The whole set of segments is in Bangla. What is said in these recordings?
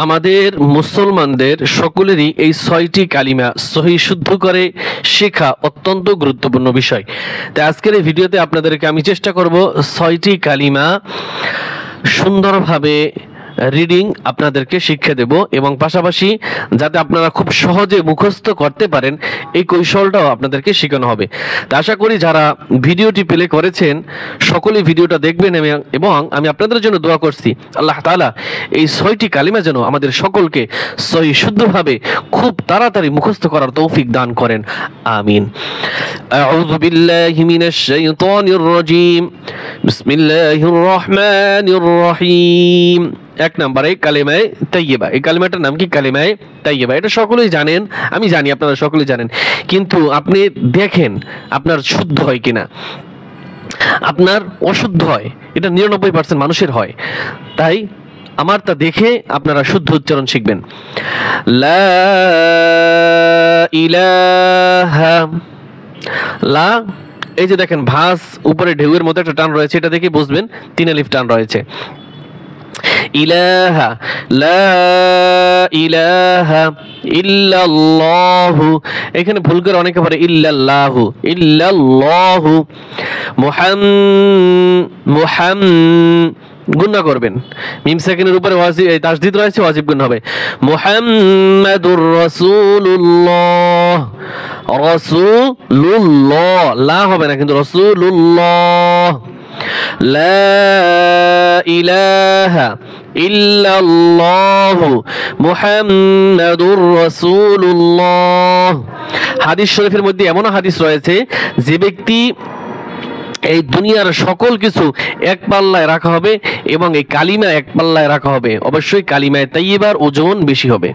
আমাদের মুসলমানদের সকলেরই এই 6টি কালিমা সহি শুদ্ধ করে শেখা অত্যন্ত গুরুত্বপূর্ণ বিষয়। তাই আজকের এই ভিডিওতে আপনাদেরকে আমি চেষ্টা করব 6টি কালিমা সুন্দরভাবে রিডিং আপনাদেরকে শিক্ষা দেব এবং পাশাপাশি যাতে আপনারা খুব সহজে মুখস্থ করতে পারেন এই কৌশলটাও আপনাদেরকে শেখানো হবে। তা আশা করি যারা ভিডিওটি প্লে করেছেন সকলেই ভিডিওটা দেখবেন এবং আমি আপনাদের জন্য দোয়া করছি আল্লাহ তাআলা এই 6টি কালিমা যেন আমাদের সকলকে সহি শুদ্ধভাবে খুব তাড়াতাড়ি মুখস্থ করার তৌফিক দান করেন, আমিন। আউযু বিল্লাহি মিনাশ শাইতানির রাজীম, বিসমিল্লাহির রহমানির রহিম। এক নম্বরে কালেমায়ে তাইয়্যিবা। এই কালেমাটার নাম কি? কালেমায়ে তাইয়্যিবা। এটা সকলেই জানেন, আমি জানি আপনারা সকলেই জানেন, কিন্তু আপনি দেখেন আপনার শুদ্ধ হয় কিনা। আপনার অশুদ্ধ হয়, এটা 99% মানুষের হয়। তাই আমার তা দেখে আপনারা শুদ্ধ উচ্চারণ শিখবেন। লা ইলাহা, লা, এই যে দেখেন ভাঁজ উপরে ঢেউয়ের মতো একটা টান রয়েছে, এটা দেখে বুঝবেন 3 আলিফ টান রয়েছে। ইলাহা, লা ইলাহা ইল্লাল্লাহু, এখানে ভুল করে অনেকে বলে ইল্লাল্লাহু, ইল্লাল্লাহু। গুণনা করবেন, মিম সাকিনের উপরে তাসদীদ রয়েছে, ওয়াজিব গুণ হবে। মুহাম্মাদুর রাসূলুল্লাহ, রাসূলুল্লাহ, লা হবে না কিন্তু রাসূলুল্লাহ। লা ইলাহা ইল্লাল্লাহু মুহাম্মাদুর রাসূলুল্লাহ। হাদিস শরীফের মধ্যে এমন হাদিস রয়েছে যে ব্যক্তি এই দুনিয়ার সকল কিছু এক পাল্লায় রাখা হবে এবং এই কালিমা এক পাল্লায় রাখা হবে, অবশ্যই কালিমায়ে তাইয়্যিবার ওজন বেশি হবে।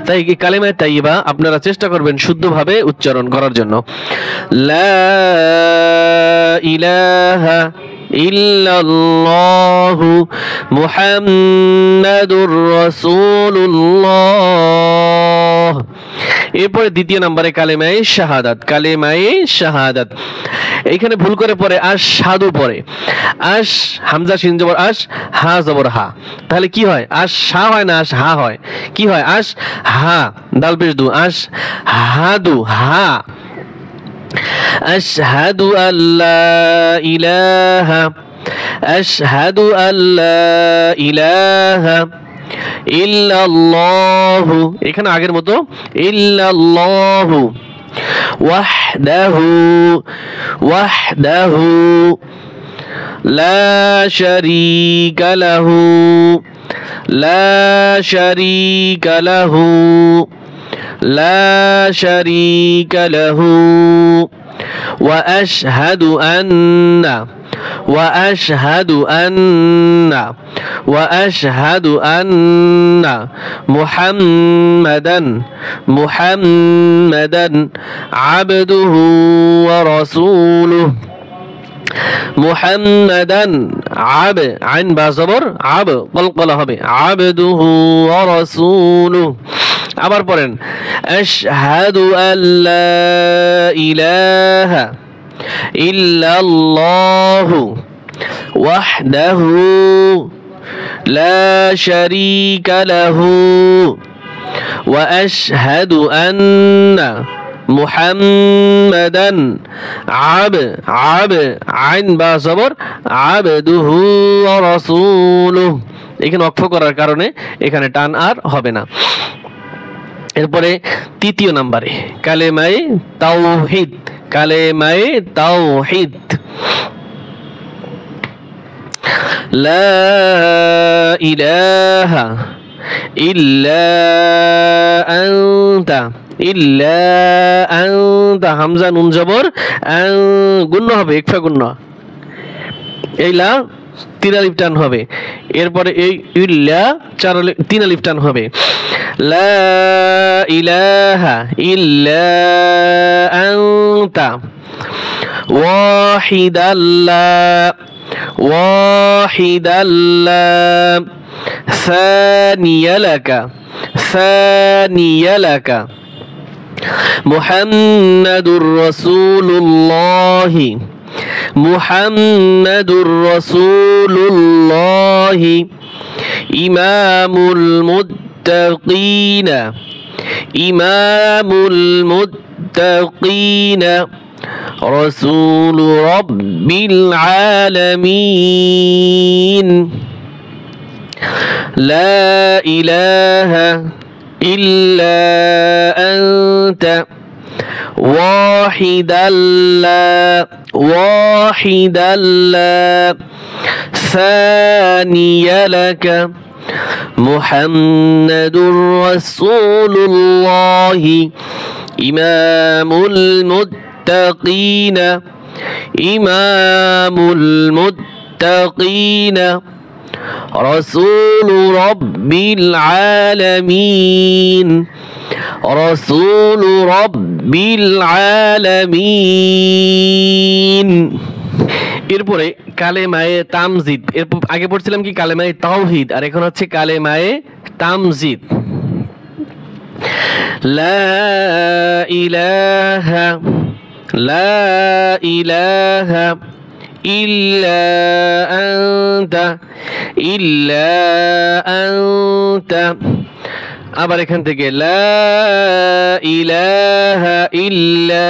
তাই এই কালিমায়ে তাইয়্যিবা আপনারা চেষ্টা করবেন শুদ্ধভাবে উচ্চারণ করার জন্য। লা ইলাহা ইল্লাল্লাহু মুহাম্মাদুর রাসূলুল্লাহ। এরপরে দ্বিতীয় নম্বরে কালেমায়ে শাহাদাত। কালেমায়ে শাহাদাত, এইখানে ভুল করে পড়ে আশহাদু পড়ে, আশ হামজা শিন জবর আশ, হা জবর হা। তাহলে কি হয়? আশ হা হয় না আশ হা হয়? কি হয়? আশ হা, দাল পেশ দু, আশ হাদু, হা। আশহাদু আল্লা ইলাহা, আশহাদু আল্লা ইলাহা ইল্লাল্লাহু, এখানে আগের মতো ইল্লাল্লাহু। ওয়াহদাহু, ওয়াহদাহু লা শারীকা লাহু, লা শারীকা লাহু, লা শারীকা লাহু। ওয়া আশহাদু আন্না, ওয়া আশহাদু আন্না, ওয়া আশহাদু আন্না মুহাম্মাদান, মুহাম্মাদান আবদুহু ওয়া রাসূলুহু। মুহাম্মাদান, আব আইন বা জবর আব, কলকলা হবে, আবদুহু ওয়া রাসূলুহু। আবার পড়েন আশহাদু আল্লা ইলাহা ইল্লাল্লাহু ওয়াহদাহু লা শারীকা লাহু ওয়া আশহাদু আন্না মুহাম্মাদান আব আইন বা জবর আবদুহু ওয়া রাসূলুহু। এখানে ওয়াকফ করার কারণে এখানে টান আর হবে না। এরপরে তৃতীয় নম্বরে কালেমায়ে তাওহীদ। কালেমায়ে তাওহীদ। লা ইলাহা ইল্লা আনতা, ইল্লা আনতা, হামজা নুন জবর গুণ্য হবে, ইকফা গুণ্য, এই লা 3 আলিফ টান হবে। এরপরে এই ইল্লা 3 আলিফ টান হবে। লা ইলাহা ইল্লা আনতা ওয়াহিদাল্লা, ওয়াহিদাল্লা সানিয়া লাকা, সানিয়া লাকা মুহাম্মাদুর রাসূলুল্লাহি, মুহাম্মাদুর রাসূলুল্লাহি ইমামুল المتقين إمام المتقين رسول رب العالمين لا إله إلا أنت واحدا لا ثاني لك محمد رسول الله إمام المتقين رسول رب العالمين رسول رب العالمين এরপরে কালেমায়ে তামজিদ। এরপর আগে পড়ছিলাম কি কালেমায়ে তাওহীদ, আর এখন হচ্ছে কালেমায়ে তামজিদ। লা ইলাহা ইল্লা আনতা আবার এখান থেকে লা ইলাহা ইল্লা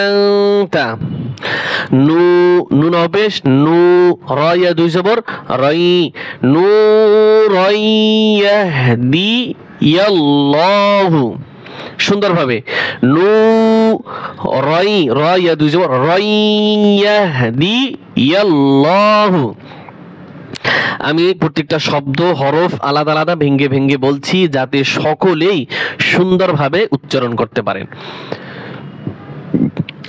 আনতা নুন অবেশ নু রয়া দুই জবর রাই নু রাইয়াহদি ইয়াল্লাহু সুন্দরভাবে নু রাই রয়া দুই জবর রাইয়াহদি ইয়াল্লাহু। আমি প্রত্যেকটা শব্দ হরফ আলাদা আলাদা ভেঙ্গে ভেঙ্গে বলছি যাতে সকলেই সুন্দরভাবে উচ্চারণ করতে পারেন।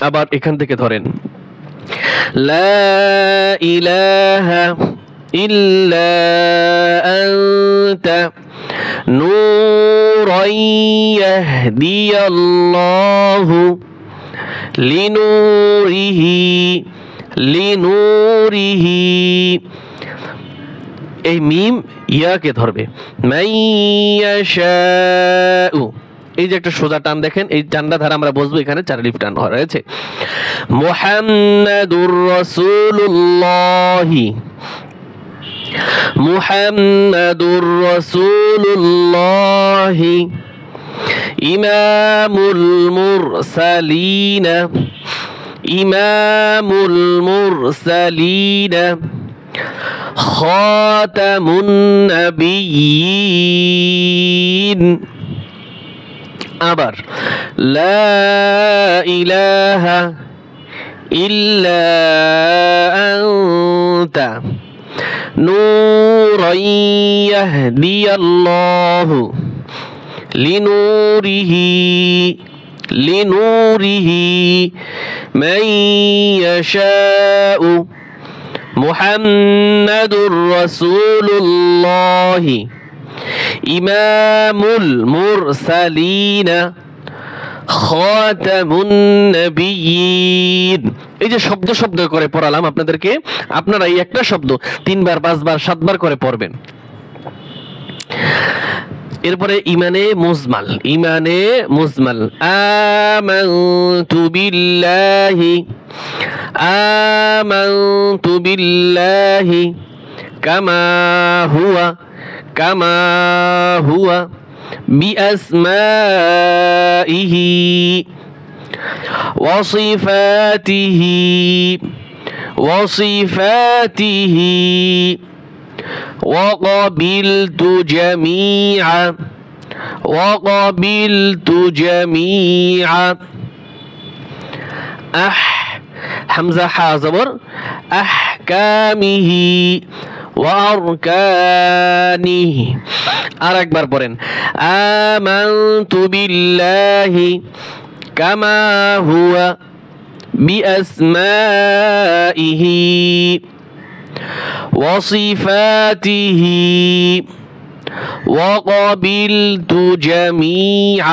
আবার এখান থেকে ধরেন লা ইলাহা ইল্লা আনতা নূরান ইয়াহদিয়াল্লাহু লিনুরিহি এই মিম ইয়াকে ধরবে মাইয়াশাউ। এই যে একটা সোজা টান দেখেন, এই টানটা ধারা আমরা বসবো, এখানে চার লিফ টান রয়েছে। মুহাম্মাদুর রাসূলুল্লাহি মুহাম্মাদুর রাসূলুল্লাহি ইমামুল মুরসালিনা খাতামুন নাবিয়্যিন। আবার লা ইলাহা ইল্লা আনতা নূরান ইয়াহদিয়াল্লাহু লিনুরিহি মান ইয়াশাউ মুহাম্মাদুর রাসূলুল্লাহি ইমামুল মুরসালিনা খাতামুন নাবিয়্যিন। এই যে শব্দ শব্দ করে পড়ালাম আপনাদেরকে, আপনারা এই একটা শব্দ 3 বার 5 বার 7 বার করে পড়বেন। এরপরে ইমানে মুজমাল আমানতু বিল্লাহি কামা হুয়া বিআসমাইহি ওয়া সিফাতিহি وقبلت جميعا حمزة حا زبر أحكامه وأركانه أكبر برين آمنت بالله كما هو بأسمائه وصفاته وقبلت جميع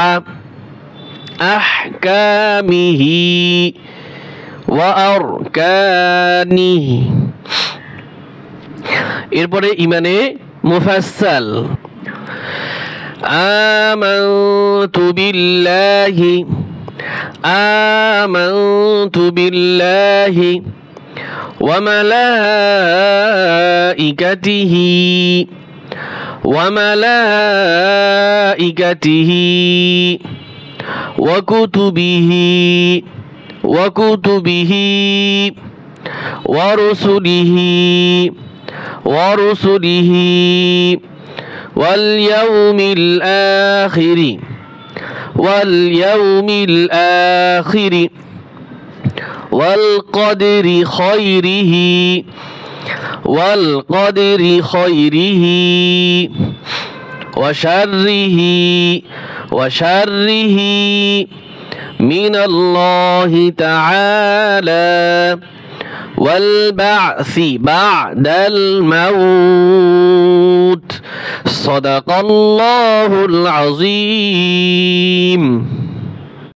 أحكامه وأركانه। এরপরে ইমানে মুফাসসাল আমানতু বিল্লাহি ওয়া মালাইকাতিহি وملائكته وكتبه ورسله واليوم الآخر والقدر خيره وشره من الله تعالى والبعث بعد الموت صدق الله العظيم.